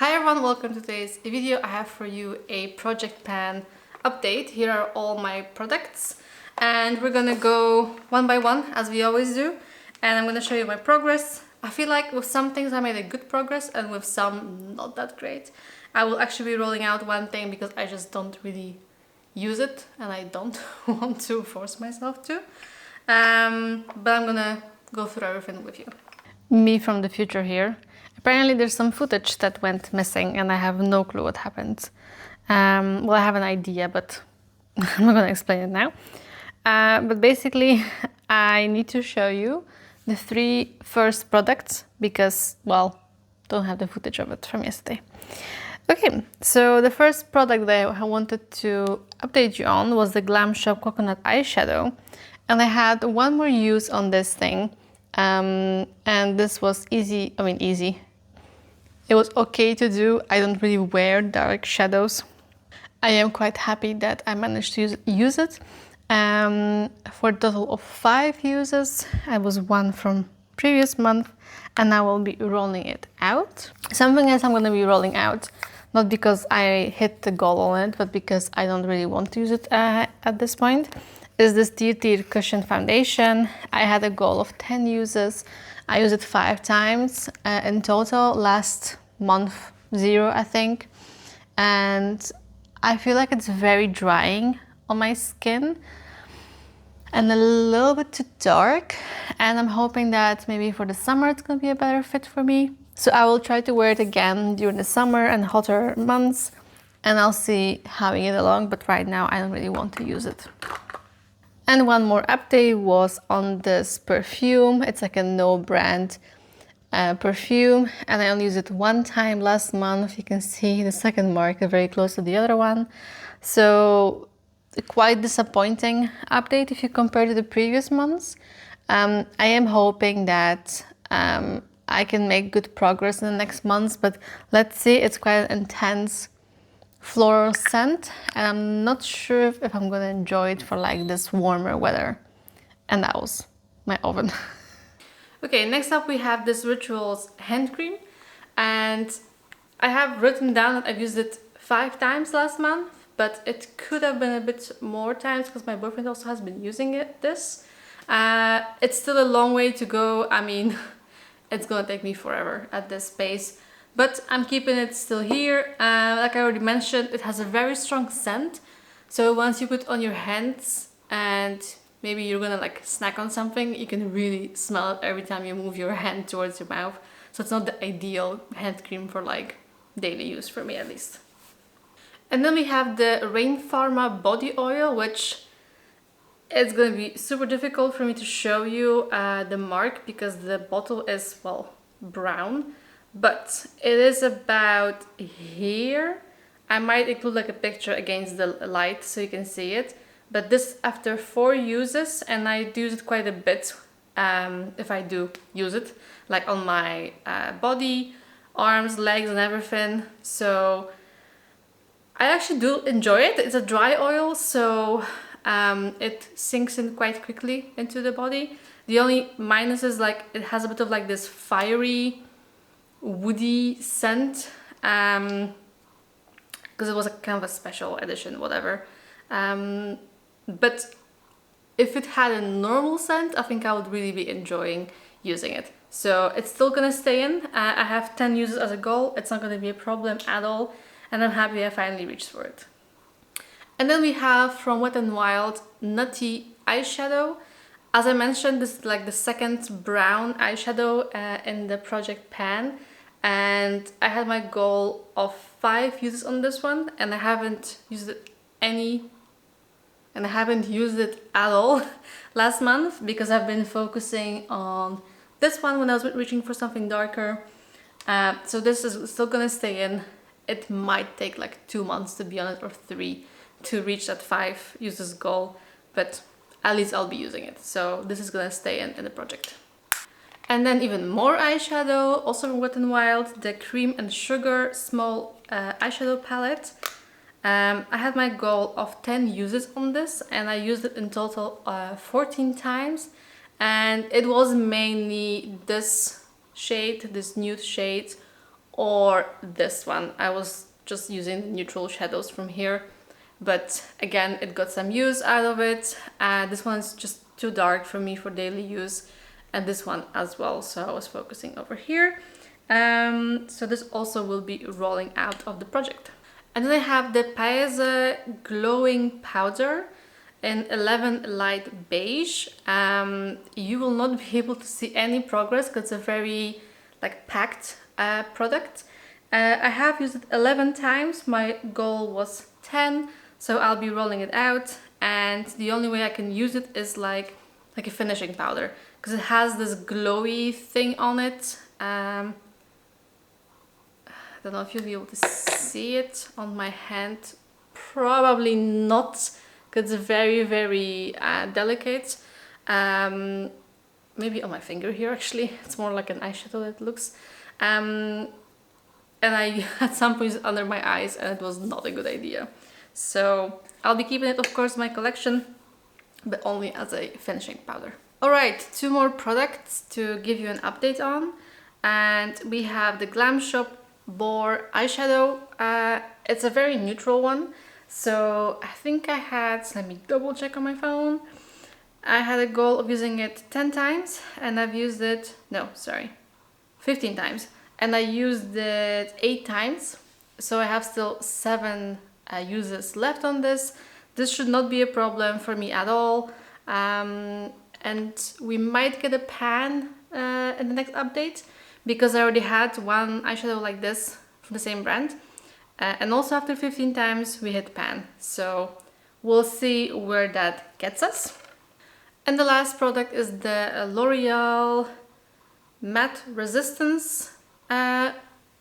Hi everyone, welcome to today's video. I have for you a Project Pan update. Here are all my products and we're gonna go one by one as we always do, and I'm gonna show you my progress. I feel like with some things I made a good progress and with some not that great. I will actually be rolling out one thing because I just don't really use it and I don't want to force myself to. But I'm gonna go through everything with you. Me from the future here. Apparently there's some footage that went missing and I have no clue what happened. Well, I have an idea, but I'm not gonna explain it now. But basically, I need to show you the three first products because, well, don't have the footage of it from yesterday. Okay, so the first product that I wanted to update you on was the Glam Shop Coconut Eyeshadow. And I had one more use on this thing. And this was easy. It was okay to do. I don't really wear dark shadows. I am quite happy that I managed to use it. For a total of 5 uses. I was one from previous month and I will be rolling it out. Something else I'm going to be rolling out, not because I hit the goal on it, but because I don't really want to use it at this point, is this Dear Cushion Foundation. I had a goal of 10 uses. I used it 5 times in total. Last month, 0, I think. And I feel like it's very drying on my skin and a little bit too dark. And I'm hoping that maybe for the summer it's gonna be a better fit for me. So I will try to wear it again during the summer and hotter months. And I'll see how we get along. But right now I don't really want to use it. And one more update was on this perfume. It's like a no brand perfume and I only used it one time last month. You can see the second mark very close to the other one. So quite disappointing update if you compare to the previous months. I am hoping that I can make good progress in the next months, but let's see. It's quite an intense floral scent and I'm not sure if I'm gonna enjoy it for like this warmer weather. And that was my oven. Okay, next up we have this Rituals hand cream, and I have written down that I've used it 5 times last month, but it could have been a bit more times because my boyfriend also has been using this. It's still a long way to go. I mean, it's gonna take me forever at this pace, but I'm keeping it still here. Like I already mentioned, it has a very strong scent, so once you put on your hands and maybe you're gonna like snack on something, you can really smell it every time you move your hand towards your mouth. So it's not the ideal hand cream for like daily use, for me at least. And then we have the Rain Pharma body oil, which it's gonna be super difficult for me to show you the mark because the bottle is, well, brown, but it is about here. I might include like a picture against the light so you can see it. But this after 4 uses, and I do use it quite a bit if I do use it, like on my body, arms, legs and everything. So I actually do enjoy it. It's a dry oil, so it sinks in quite quickly into the body. The only minus is like it has a bit of like this fiery, woody scent because it was a kind of a special edition, whatever. But if it had a normal scent, I think I would really be enjoying using it. So it's still gonna stay in. I have 10 uses as a goal. It's not gonna be a problem at all. And I'm happy I finally reached for it. And then we have from Wet n Wild Nutty Eyeshadow. As I mentioned, this is like the second brown eyeshadow in the Project Pan. And I had my goal of 5 uses on this one, and I haven't used it at all last month because I've been focusing on this one when I was reaching for something darker. So this is still gonna stay in. It might take like 2 months, to be honest, or 3 to reach that 5 uses goal, but at least I'll be using it. So this is gonna stay in the project. And then even more eyeshadow, also from Wet n Wild, the Cream and Sugar small eyeshadow palette. I had my goal of 10 uses on this and I used it in total 14 times, and it was mainly this shade, this nude shade, or this one. I was just using the neutral shadows from here, but again, it got some use out of it. This one's just too dark for me for daily use, and this one as well, so I was focusing over here. So this also will be rolling out of the project. And then I have the Paese glowing powder in 11 light beige. You will not be able to see any progress because it's a very like packed product. I have used it 11 times. My goal was 10, so I'll be rolling it out, and the only way I can use it is like a finishing powder, because it has this glowy thing on it. I don't know if you'll be able to see it on my hand. Probably not, because it's very, very delicate. Maybe on my finger here, actually. It's more like an eyeshadow, it looks. And I had some points under my eyes, and it was not a good idea. So I'll be keeping it, of course, in my collection, but only as a finishing powder. Alright, 2 more products to give you an update on. And we have the Glam Shop Boar eyeshadow. It's a very neutral one. So I think I had, let me double check on my phone. I had a goal of using it 10 times, and I've used it, 15 times. And I used it 8 times. So I have still 7 uses left on this. This should not be a problem for me at all. And we might get a pan in the next update, because I already had one eyeshadow like this from the same brand. And also after 15 times we hit pan. So we'll see where that gets us. And the last product is the L'Oreal Matte Resistance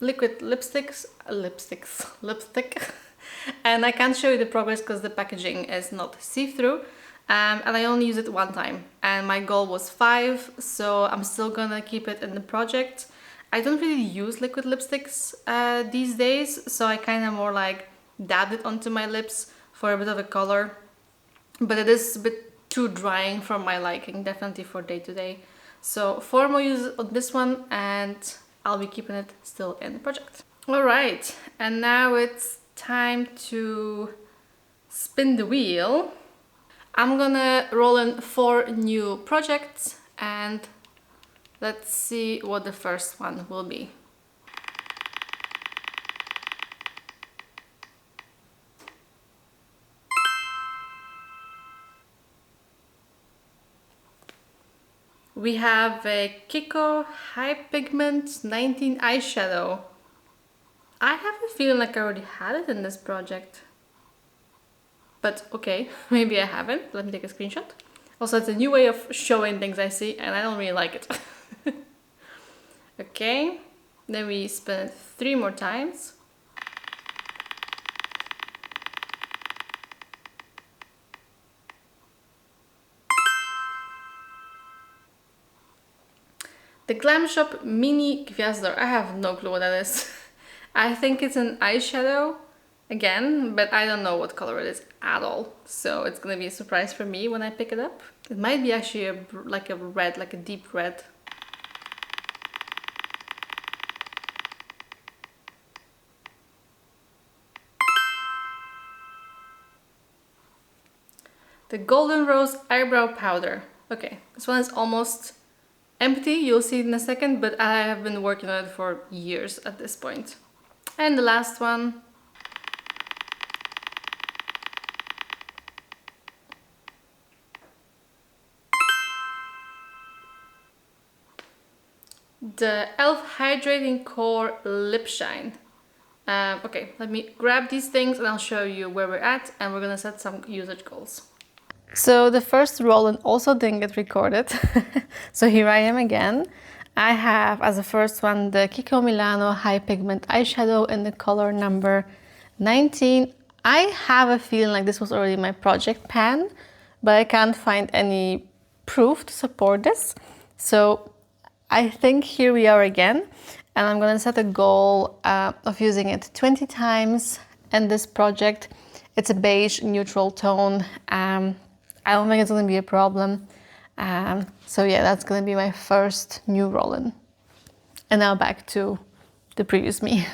liquid lipstick. And I can't show you the progress because the packaging is not see-through. And I only use it 1 time, and my goal was 5, so I'm still gonna keep it in the project. I don't really use liquid lipsticks these days, so I kind of more like dabbed it onto my lips for a bit of a color, but it is a bit too drying for my liking, definitely for day to day. So 4 more uses on this one, and I'll be keeping it still in the project. Alright, and now it's time to spin the wheel. I'm gonna roll in 4 new projects, and let's see what the first one will be. We have a Kiko High Pigment 19 eyeshadow. I have a feeling like I already had it in this project. But okay, maybe I haven't. Let me take a screenshot. Also, it's a new way of showing things I see, and I don't really like it. Okay, then we spin it 3 more times. The Glam Shop Mini Gwiazdor. I have no clue what that is. I think it's an eyeshadow again, but I don't know what color it is at all. So it's gonna be a surprise for me when I pick it up. It might be actually like a red, like a deep red. The Golden Rose Eyebrow Powder. Okay, this one is almost empty, you'll see it in a second, but I have been working on it for years at this point. And the last one. The e.l.f. Hydrating Core Lip Shine. Okay, let me grab these things and I'll show you where we're at, and we're gonna set some usage goals. So the first roll-in also didn't get recorded. So here I am again. I have as the first one the Kiko Milano High Pigment eyeshadow in the color number 19. I have a feeling like this was already my project pan, but I can't find any proof to support this. So I think here we are again, and I'm gonna set a goal of using it 20 times in this project. It's a beige neutral tone. I don't think it's gonna be a problem. So yeah, that's gonna be my first new roll-in. And now back to the previous me.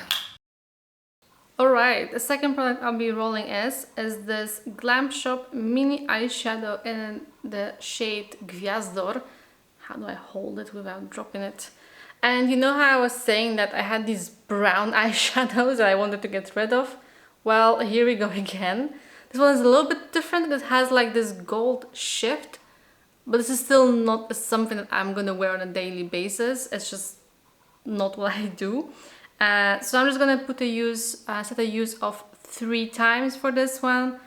Alright, the second product I'll be rolling is this Glam Shop mini eyeshadow in the shade Gwiazdor. How do I hold it without dropping it? And you know how I was saying that I had these brown eyeshadows that I wanted to get rid of? Well, here we go again. This one is a little bit different. It has like this gold shift, but this is still not something that I'm gonna wear on a daily basis. It's just not what I do. So I'm just gonna put set a use of 3 times for this one.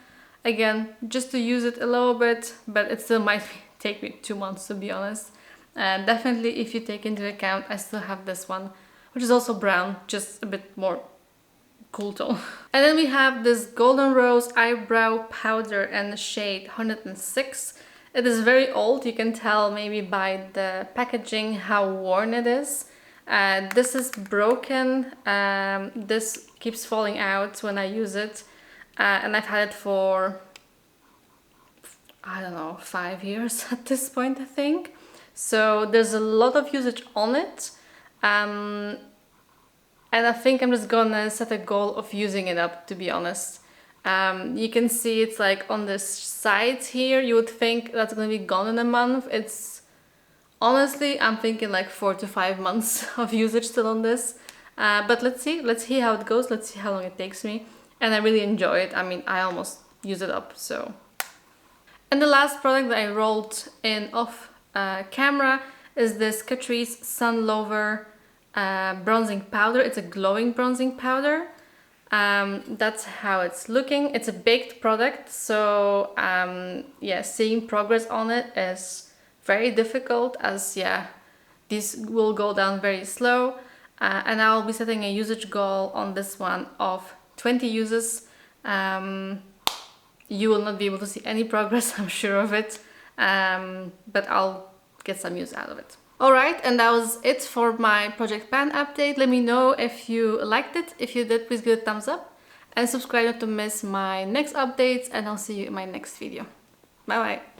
Again, just to use it a little bit, but it still might take me 2 months to be honest. Definitely if you take into account, I still have this one, which is also brown, just a bit more cool tone. And then we have this Golden Rose eyebrow powder in the shade 106. It is very old, you can tell maybe by the packaging how worn it is. This is broken, this keeps falling out when I use it, and I've had it for, I don't know, 5 years at this point, I think. So there's a lot of usage on it, and I think I'm just gonna set a goal of using it up, to be honest. You can see it's like on the sides here, you would think that's gonna be gone in a month. Honestly, I'm thinking like 4 to 5 months of usage still on this. But let's see how it goes. Let's see how long it takes me. And I really enjoy it. I mean, I almost use it up, so. And the last product that I rolled in off camera is this Catrice Sun Lover bronzing powder. It's a glowing bronzing powder. That's how it's looking. It's a baked product, so yeah, seeing progress on it is very difficult, as yeah, these will go down very slow, and I'll be setting a usage goal on this one of 20 uses. You will not be able to see any progress, I'm sure of it, but I'll get some use out of it. Alright, and that was it for my Project Pan update. Let me know if you liked it. If you did, please give it a thumbs up and subscribe not to miss my next updates, and I'll see you in my next video. Bye bye!